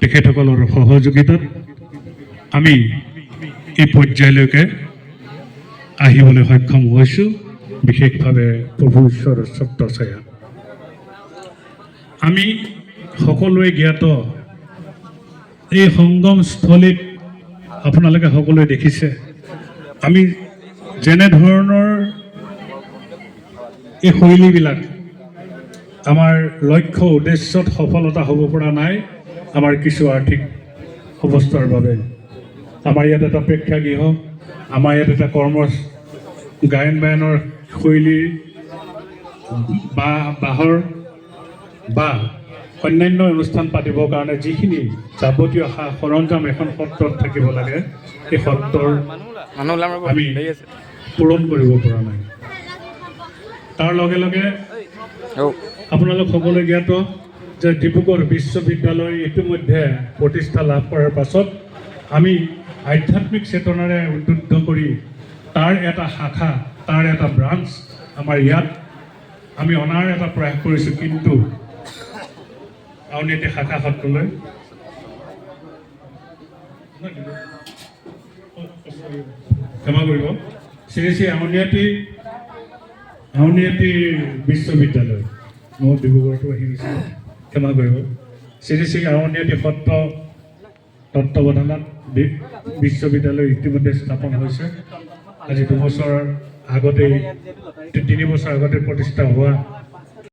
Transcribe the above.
তেখেতসকলৰ সহযোগিতাত আমি এই পৰ্যায়লৈকে আহিবলৈ সক্ষম হৈছোঁ। বিশেষভাৱে প্ৰভু ঈশ্বৰৰ স্বত্ব ছায়া। আমি সকলোৱে জ্ঞাত এই সংগমস্থলীত আপোনালোকে সকলোৱে দেখিছে আমি যেনেধৰণৰ এই শৈলীবিলাক আমাৰ লক্ষ্য উদ্দেশ্যত সফলতা হ'ব পৰা নাই আমাৰ কিছু আৰ্থিক অৱস্থাৰ বাবে। আমাৰ ইয়াত এটা প্ৰেক্ষাগৃহ, আমাৰ ইয়াত এটা গায়ন বায়নৰ শৈলী বাঁহৰ বা অন্যান্য অনুষ্ঠান পাতিবৰ কাৰণে যিখিনি যাৱতীয় সা সৰঞ্জাম এখন সত্ৰত থাকিব লাগে সেই সত্ৰৰ আমি পূৰণ কৰিব পৰা নাই। তাৰ লগে লগে আপোনালোক সকলোৱে জ্ঞাত যে ডিব্ৰুগড় বিশ্ববিদ্যালয় ইতিমধ্যে প্ৰতিষ্ঠা লাভ কৰাৰ পাছত আমি আধ্যাত্মিক চেতনাৰে উদ্বুদ্ধ কৰি তাৰ এটা শাখা, তাৰ এটা ব্ৰাঞ্চ আমাৰ ইয়াত আমি অনাৰ এটা প্ৰয়াস কৰিছোঁ। কিন্তু আউনীআটী শাখা সত্ৰলৈ ক্ষমা কৰিব, শ্ৰী শ্ৰী আউনীআটী বিশ্ববিদ্যালয়, মই ডিব্ৰুগড়তো আহি গৈছিলোঁ, ক্ষমা কৰিব, শ্ৰী শ্ৰী আউনীআটী সত্ৰ তত্ত্বাৱধানত বিশ্ববিদ্যালয় ইতিমধ্যে স্থাপন হৈছে। আজি 2 বছৰ আগতেই 3 বছৰ আগতে প্ৰতিষ্ঠা হোৱা